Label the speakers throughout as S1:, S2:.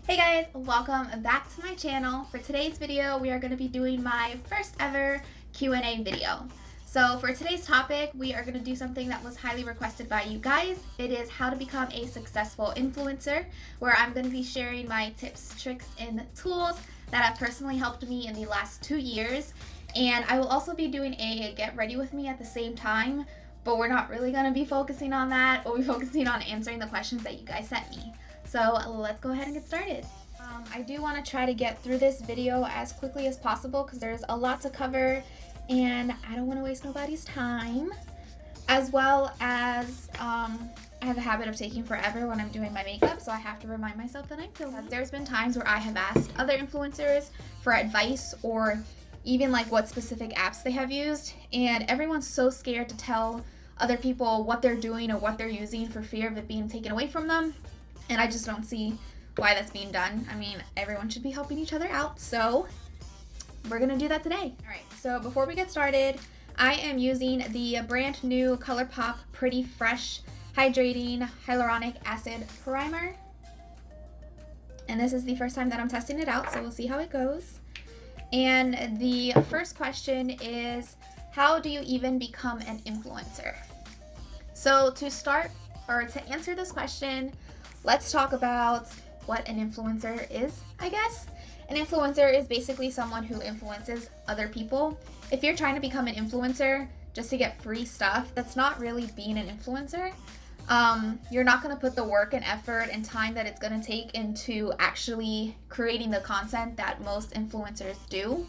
S1: Hey guys, welcome back to my channel. For today's video, we are going to be doing my first ever Q&A video. So for today's topic, we are going to do something that was highly requested by you guys. It is how to become a successful influencer, where I'm going to be sharing my tips, tricks, and tools that have personally helped me in the last 2 years. And I will also be doing a get ready with me at the same time, but we're not really going to be focusing on that. We'll be focusing on answering the questions that you guys sent me. So let's go ahead and get started. I do want to try to get through this video as quickly as possible because there's a lot to cover and I don't want to waste nobody's time. As well as I have a habit of taking forever when I'm doing my makeup, so I have to remind myself that I'm filming. There's been times where I have asked other influencers for advice or even like what specific apps they have used, and everyone's so scared to tell other people what they're doing or what they're using for fear of it being taken away from them. And I just don't see why that's being done. I mean, everyone should be helping each other out, so we're gonna do that today. All right, so before we get started, I am using the brand new ColourPop Pretty Fresh Hydrating Hyaluronic Acid Primer. And this is the first time that I'm testing it out, so we'll see how it goes. And the first question is, how do you even become an influencer? So to start, or to answer this question, let's talk about what an influencer is, I guess. An influencer is basically someone who influences other people. If you're trying to become an influencer just to get free stuff, that's not really being an influencer. You're not going to put the work and effort and time that it's going to take into actually creating the content that most influencers do.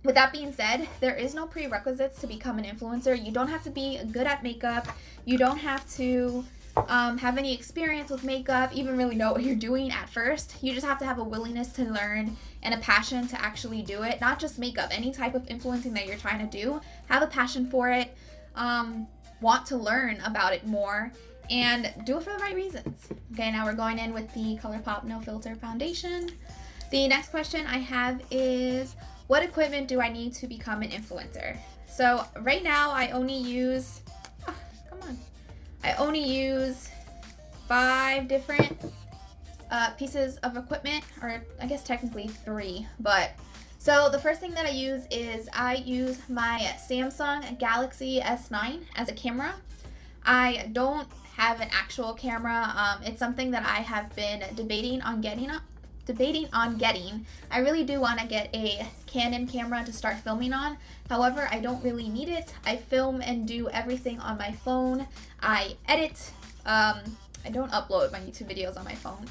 S1: With that being said, there is no prerequisites to become an influencer. You don't have to be good at makeup. You don't have to have any experience with makeup, even really know what you're doing at first. You just have to have a willingness to learn and a passion to actually do it. Not just makeup, any type of influencing that you're trying to do. Have a passion for it, want to learn about it more, and do it for the right reasons. Okay, now we're going in with the ColourPop No Filter Foundation. The next question I have is, what equipment do I need to become an influencer? So right now I only use, I only use 5 different pieces of equipment, or I guess technically 3, but so the first thing that I use is I use my Samsung Galaxy S9 as a camera. I don't have an actual camera. It's something that I have been debating on getting. I really do want to get a Canon camera to start filming on. However, I don't really need it. I film and do everything on my phone. I edit. I don't upload my YouTube videos on my phone,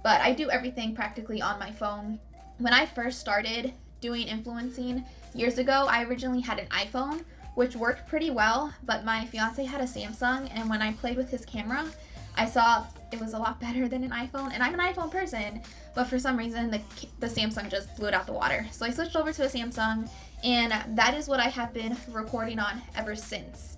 S1: but I do everything practically on my phone. When I first started doing influencing years ago, I originally had an iPhone, which worked pretty well, but my fiance had a Samsung, and when I played with his camera, I saw it was a lot better than an iPhone, and I'm an iPhone person, but for some reason the Samsung just blew it out the water. So I switched over to a Samsung, and that is what I have been recording on ever since.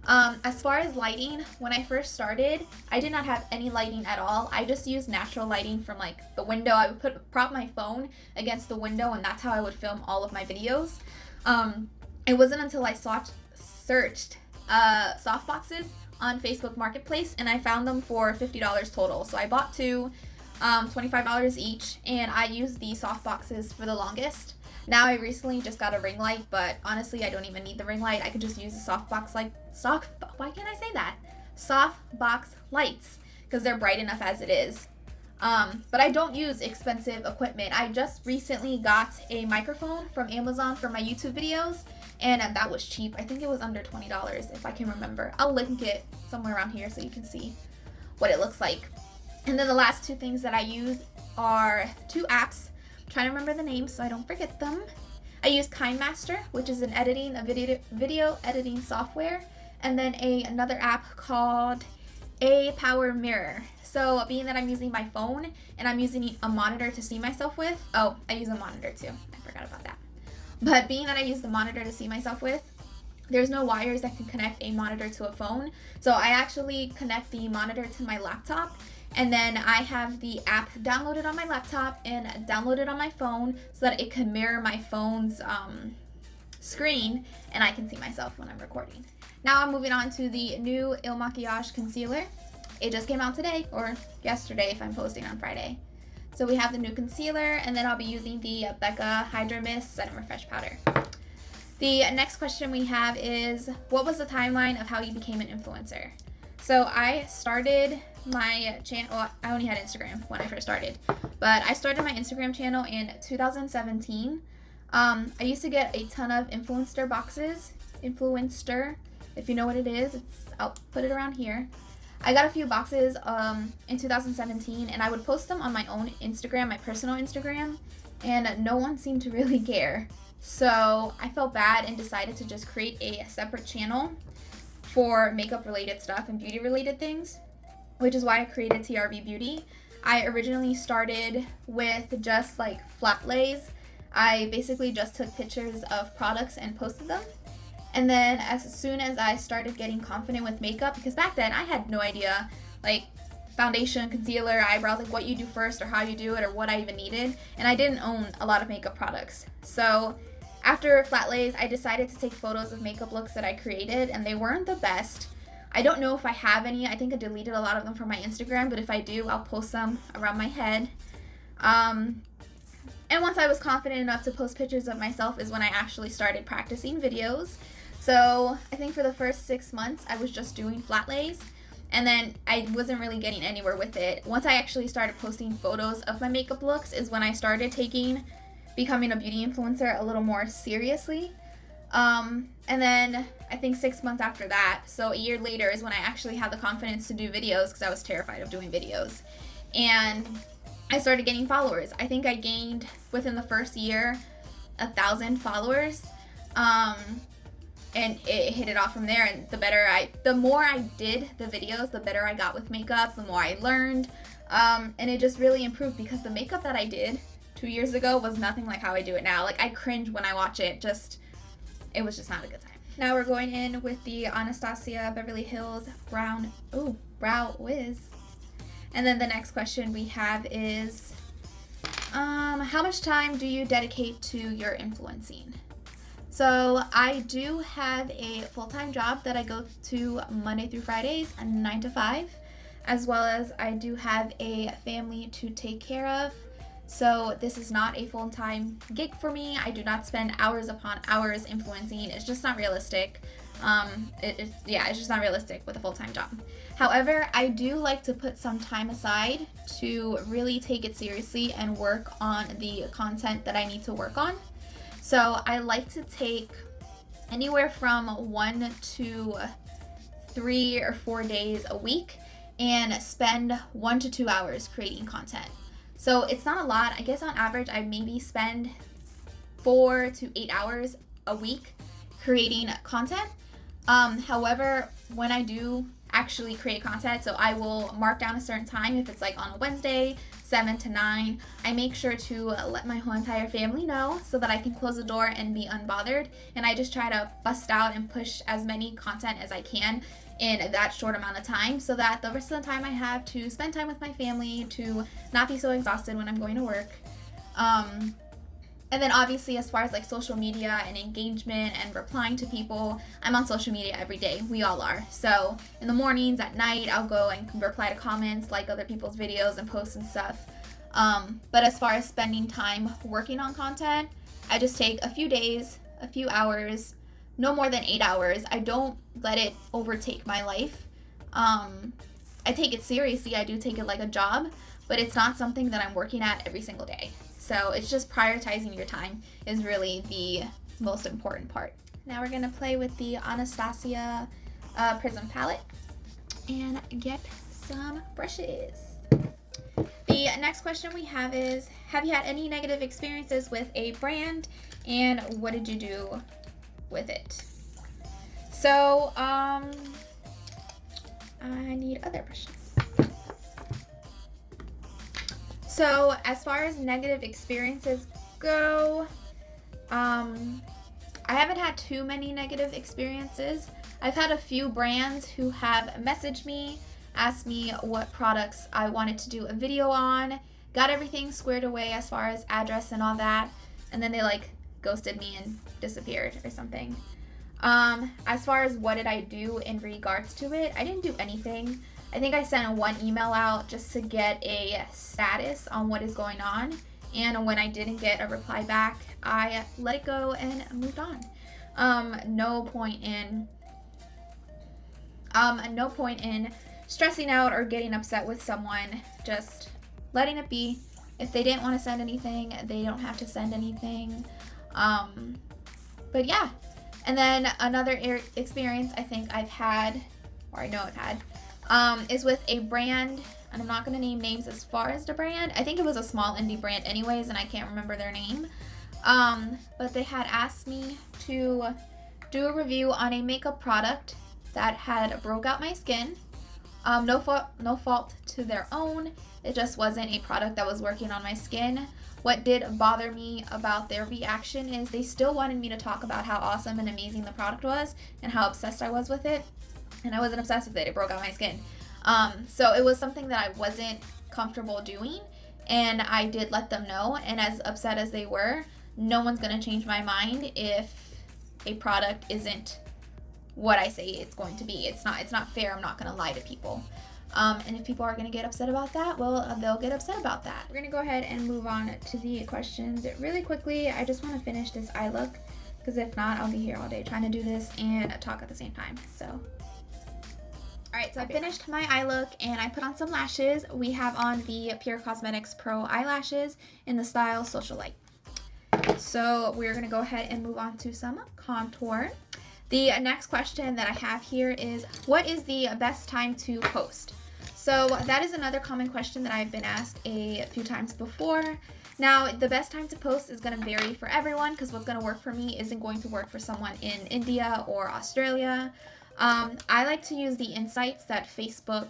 S1: As far as lighting, when I first started, I did not have any lighting at all. I just used natural lighting from like the window. I would prop my phone against the window, and that's how I would film all of my videos. It wasn't until I searched softboxes on Facebook Marketplace, and I found them for $50 total. So I bought 2, $25 each, and I used the softboxes for the longest. Now I recently just got a ring light, but honestly I don't even need the ring light. I could just use the softbox lights because they're bright enough as it is. But I don't use expensive equipment. I just recently got a microphone from Amazon for my YouTube videos, and that was cheap. I think it was under $20 if I can remember. I'll link it somewhere around here so you can see what it looks like. And then the last 2 things that I use are 2 apps. I'm trying to remember the names so I don't forget them. I use KineMaster, which is a video editing software, and then another app called A Power Mirror. So being that I'm using my phone and I'm using a monitor to see myself with, oh, I use a monitor too. I forgot about that. But being that I use the monitor to see myself with, there's no wires that can connect a monitor to a phone. So I actually connect the monitor to my laptop, and then I have the app downloaded on my laptop and downloaded on my phone so that it can mirror my phone's screen and I can see myself when I'm recording. Now I'm moving on to the new Il Makiage Concealer. It just came out today, or yesterday if I'm posting on Friday. So we have the new concealer, and then I'll be using the Becca Hydra Mist Set and Refresh Powder. The next question we have is, what was the timeline of how you became an influencer? So I started my channel, well, I only had Instagram when I first started, but I started my Instagram channel in 2017. I used to get a ton of influencer boxes. Influencer, if you know what it is, I'll put it around here. I got a few boxes in 2017, and I would post them on my own Instagram, my personal Instagram, and no one seemed to really care. So I felt bad and decided to just create a separate channel for makeup related stuff and beauty related things, which is why I created TRVBeauty. I originally started with just like flat lays. I basically just took pictures of products and posted them. And then as soon as I started getting confident with makeup, because back then I had no idea, like foundation, concealer, eyebrows, like what you do first or how you do it or what I even needed. And I didn't own a lot of makeup products. So after flat lays, I decided to take photos of makeup looks that I created, and they weren't the best. I don't know if I have any. I think I deleted a lot of them from my Instagram, but if I do, I'll post some around my head. And once I was confident enough to post pictures of myself is when I actually started practicing videos. So I think for the first 6 months, I was just doing flat lays, and then I wasn't really getting anywhere with it. Once I actually started posting photos of my makeup looks is when I started becoming a beauty influencer a little more seriously. And then I think 6 months after that, so a year later, is when I actually had the confidence to do videos because I was terrified of doing videos. And I started getting followers. I think I gained within the first year 1,000 followers. And it hit it off from there, and the more I did the videos, the better I got with makeup, the more I learned, and it just really improved because the makeup that I did 2 years ago was nothing like how I do it now. Like, I cringe when I watch it, it was just not a good time. Now we're going in with the Anastasia Beverly Hills Brow Wiz. And then the next question we have is, how much time do you dedicate to your influencing? So I do have a full-time job that I go to Monday through Fridays, 9 to 5, as well as I do have a family to take care of. So this is not a full-time gig for me. I do not spend hours upon hours influencing. It's just not realistic. It's just not realistic with a full-time job. However, I do like to put some time aside to really take it seriously and work on the content that I need to work on. So I like to take anywhere from 1 to 3 or 4 days a week and spend 1 to 2 hours creating content. So it's not a lot. I guess on average I maybe spend 4 to 8 hours a week creating content. However, when I do actually create content, so I will mark down a certain time. If it's like on a Wednesday, 7 to 9, I make sure to let my whole entire family know so that I can close the door and be unbothered. And I just try to bust out and push as many content as I can in that short amount of time, so that the rest of the time I have to spend time with my family, to not be so exhausted when I'm going to work. And then obviously, as far as like social media and engagement and replying to people, I'm on social media every day. We all are. So in the mornings, at night, I'll go and reply to comments, like other people's videos and posts and stuff. But as far as spending time working on content, I just take a few days, a few hours, no more than 8 hours. I don't let it overtake my life. I take it seriously. I do take it like a job, but it's not something that I'm working at every single day. So it's just prioritizing your time is really the most important part. Now we're gonna play with the Anastasia Prism palette and get some brushes. The next question we have is, have you had any negative experiences with a brand, and what did you do with it? So I need other brushes. So as far as negative experiences go, I haven't had too many negative experiences. I've had a few brands who have messaged me, asked me what products I wanted to do a video on, got everything squared away as far as address and all that, and then they like ghosted me and disappeared or something. As far as what did I do in regards to it, I didn't do anything. I think I sent one email out just to get a status on what is going on. And when I didn't get a reply back, I let it go and moved on. No point in stressing out or getting upset with someone. Just letting it be. If they didn't want to send anything, they don't have to send anything. But yeah. And then another experience I think I've had, or I know I've had, is with a brand, and I'm not going to name names as far as the brand. I think it was a small indie brand anyways, and I can't remember their name. But they had asked me to do a review on a makeup product that had broke out my skin. No fault to their own. It just wasn't a product that was working on my skin. What did bother me about their reaction is they still wanted me to talk about how awesome and amazing the product was and how obsessed I was with it. And I wasn't obsessed with it. It broke out my skin. So it was something that I wasn't comfortable doing, and I did let them know. And as upset as they were, no one's going to change my mind if a product isn't what I say it's going to be. It's not fair. I'm not going to lie to people. And if people are going to get upset about that, well, they'll get upset about that. We're going to go ahead and move on to the questions really quickly. I just want to finish this eye look, because if not, I'll be here all day trying to do this and talk at the same time. So, alright, so I finished my eye look and I put on some lashes. We have on the Pure Cosmetics Pro eyelashes in the style Socialite. So we're going to go ahead and move on to some contour. The next question that I have here is, what is the best time to post? So that is another common question that I've been asked a few times before. Now, the best time to post is going to vary for everyone, because what's going to work for me isn't going to work for someone in India or Australia. I like to use the insights that Facebook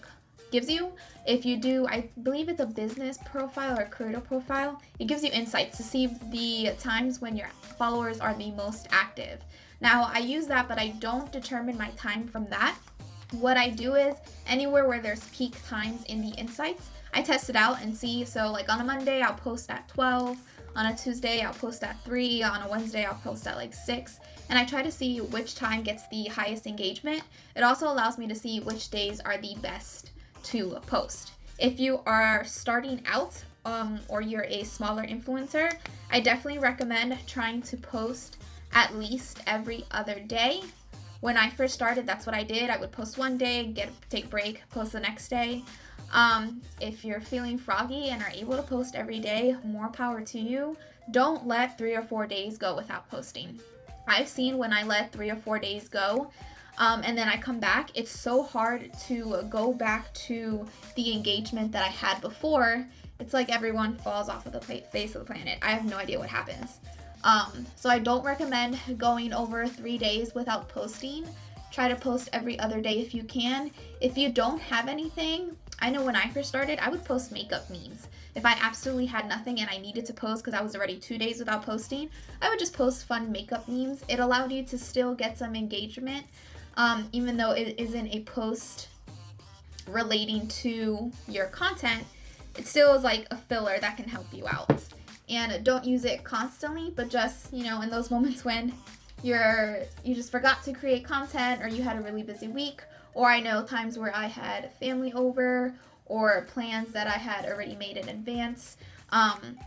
S1: gives you. If you do, I believe it's a business profile or a creator profile, it gives you insights to see the times when your followers are the most active. Now, I use that, but I don't determine my time from that. What I do is, anywhere where there's peak times in the insights, I test it out and see. So like on a Monday, I'll post at 12. On a Tuesday, I'll post at 3. On a Wednesday, I'll post at like 6. And I try to see which time gets the highest engagement. It also allows me to see which days are the best to post. If you are starting out or you're a smaller influencer, I definitely recommend trying to post at least every other day. When I first started, that's what I did. I would post one day, take a break, post the next day. If you're feeling froggy and are able to post every day, more power to you. Don't let 3 or 4 days go without posting. I've seen when I let 3 or 4 days go, and then I come back, it's so hard to go back to the engagement that I had before. It's like everyone falls off of the face of the planet. I have no idea what happens. So I don't recommend going over 3 days without posting. Try to post every other day if you can. If you don't have anything, I know when I first started, I would post makeup memes. If I absolutely had nothing and I needed to post because I was already 2 days without posting, I would just post fun makeup memes. It allowed you to still get some engagement, even though it isn't a post relating to your content. It still is like a filler that can help you out. And don't use it constantly, but just, you know, in those moments when you just forgot to create content, or you had a really busy week, or I know times where I had family over or plans that I had already made in advance.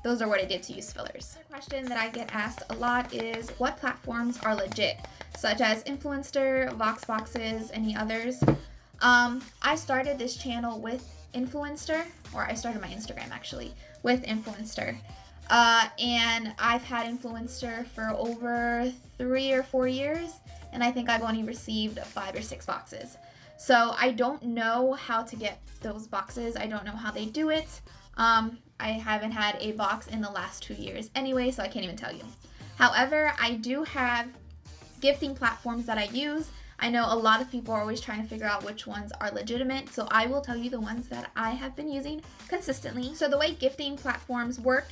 S1: Those are what I did to use fillers. Another question that I get asked a lot is, what platforms are legit, such as Influencer, Voxboxes, any others? I started this channel with Influencer, or I started my Instagram actually with Influencer. And I've had Influencer for over 3 or 4 years, and I think I've only received 5 or 6 boxes. So I don't know how to get those boxes. I don't know how they do it. I haven't had a box in the last 2 years anyway, so I can't even tell you. However, I do have gifting platforms that I use. I know a lot of people are always trying to figure out which ones are legitimate, so I will tell you the ones that I have been using consistently. So the way gifting platforms work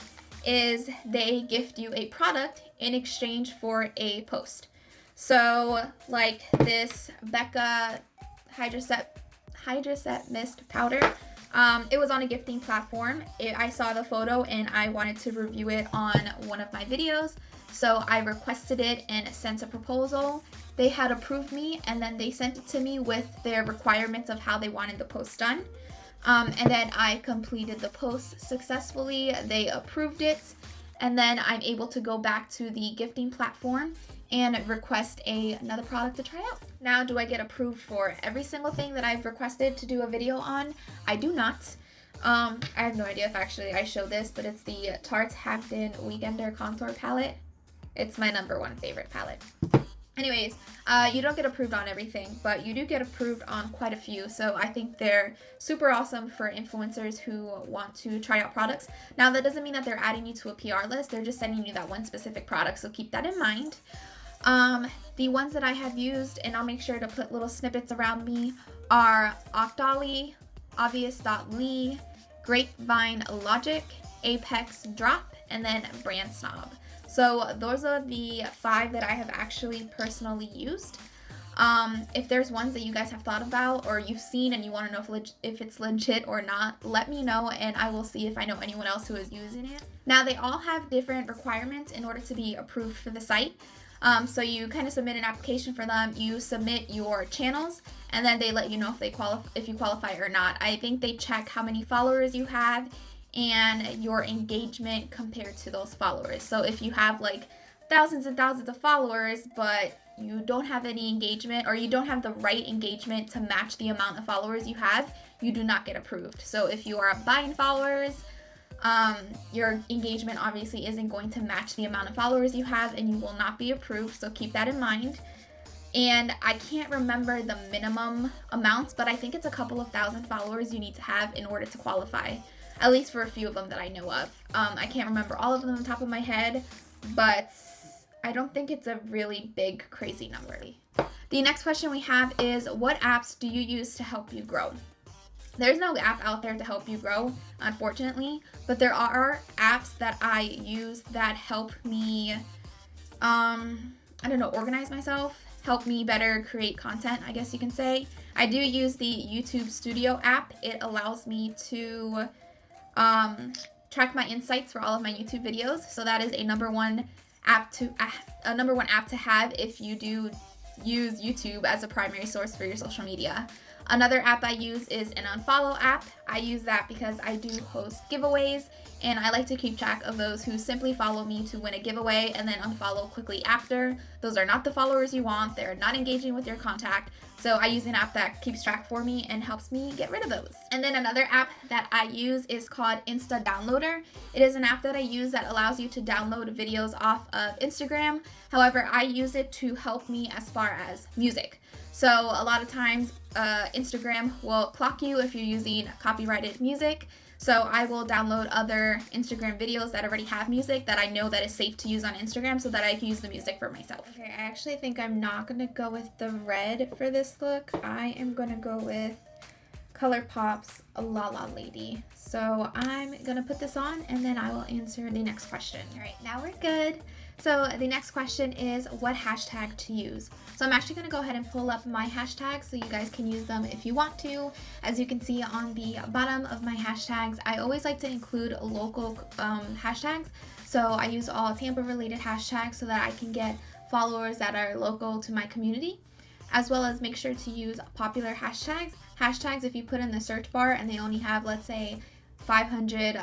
S1: is they gift you a product in exchange for a post. So like this Becca Hydra Set Mist Powder, It was on a gifting platform. I saw the photo and I wanted to review it on one of my videos. So I requested it and sent a proposal. They had approved me, and then they sent it to me with their requirements of how they wanted the post done. And then I completed the post successfully. They approved it. And then I'm able to go back to the gifting platform and request another product to try out. Now, do I get approved for every single thing that I've requested to do a video on? I do not. I have no idea if actually I show this, but it's the Tarte Hampton Weekender Contour Palette. It's my #1 favorite palette. Anyways, you don't get approved on everything, but you do get approved on quite a few. So I think they're super awesome for influencers who want to try out products. Now, that doesn't mean that they're adding you to a PR list. They're just sending you that one specific product. So keep that in mind. The ones that I have used, and I'll make sure to put little snippets around me, are Octoly, Obvious.ly, Grapevine Logic, Apex Drop, and then Brand Snob. So those are the 5 that I have actually personally used. If there's ones that you guys have thought about or you've seen and you want to know if it's legit or not, let me know and I will see if I know anyone else who is using it. Now, they all have different requirements in order to be approved for the site. So you kind of submit an application for them, you submit your channels, and then they let you know if you qualify or not. I think they check how many followers you have and your engagement compared to those followers. So if you have like thousands and thousands of followers, but you don't have any engagement or you don't have the right engagement to match the amount of followers you have, you do not get approved. So if you are buying followers, your engagement obviously isn't going to match the amount of followers you have and you will not be approved. So keep that in mind. And I can't remember the minimum amounts, but I think it's a couple of thousand followers you need to have in order to qualify. At least for a few of them that I know of. I can't remember all of them on the top of my head, but I don't think it's a really big, crazy number. The next question we have is, what apps do you use to help you grow? There's no app out there to help you grow, unfortunately, but there are apps that I use that help me, organize myself, help me better create content, I guess you can say. I do use the YouTube Studio app. It allows me to track my insights for all of my YouTube videos. So that is a #1 app to have if you do use YouTube as a primary source for your social media. Another app I use is an Unfollow app. I use that because I do host giveaways and I like to keep track of those who simply follow me to win a giveaway and then unfollow quickly after. Those are not the followers you want. They're not engaging with your contact. So I use an app that keeps track for me and helps me get rid of those. And then another app that I use is called Insta Downloader. It is an app that I use that allows you to download videos off of Instagram. However, I use it to help me as far as music. So a lot of times Instagram will clock you if you're using copyrighted music. So I will download other Instagram videos that already have music that I know that is safe to use on Instagram so that I can use the music for myself. Okay, I actually think I'm not going to go with the red for this look. I am going to go with ColourPop's La La Lady. So I'm going to put this on and then I will answer the next question. All right, now we're good. So the next question is what hashtag to use. So I'm actually going to go ahead and pull up my hashtags so you guys can use them if you want to. As you can see on the bottom of my hashtags, I always like to include local hashtags. So I use all Tampa related hashtags so that I can get followers that are local to my community, as well as make sure to use popular hashtags. Hashtags, if you put in the search bar and they only have, let's say, 500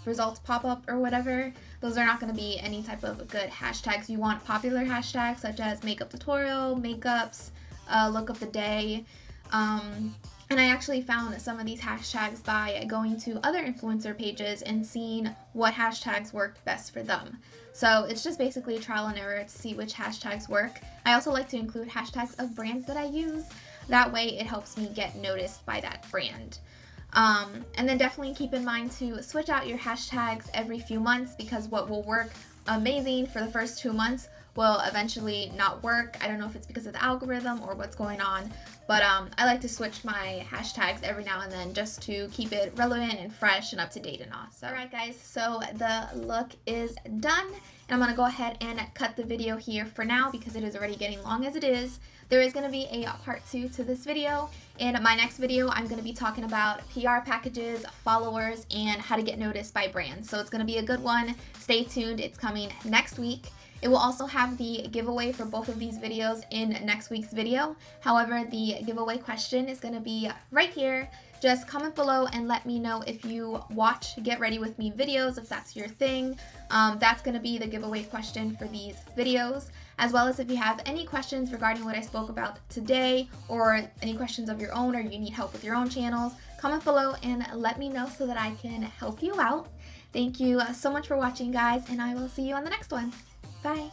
S1: results pop up or whatever, those are not going to be any type of good hashtags. You want popular hashtags such as makeup tutorial, makeups, look of the day. And I actually found some of these hashtags by going to other influencer pages and seeing what hashtags worked best for them. So it's just basically trial and error to see which hashtags work. I also like to include hashtags of brands that I use. That way it helps me get noticed by that brand. And then definitely keep in mind to switch out your hashtags every few months, because what will work amazing for the first 2 months will eventually not work. I don't know if it's because of the algorithm or what's going on, But I like to switch my hashtags every now and then just to keep it relevant and fresh and up to date and all. So, alright guys, so the look is done. And I'm going to go ahead and cut the video here for now because it is already getting long as it is. There is going to be a part 2 to this video. In my next video, I'm going to be talking about PR packages, followers, and how to get noticed by brands. So it's going to be a good one. Stay tuned. It's coming next week. It will also have the giveaway for both of these videos in next week's video. However, the giveaway question is going to be right here. Just comment below and let me know if you watch Get Ready With Me videos, if that's your thing. That's going to be the giveaway question for these videos, as well as if you have any questions regarding what I spoke about today, or any questions of your own, or you need help with your own channels, comment below and let me know so that I can help you out. Thank you so much for watching, guys, and I will see you on the next one. Bye!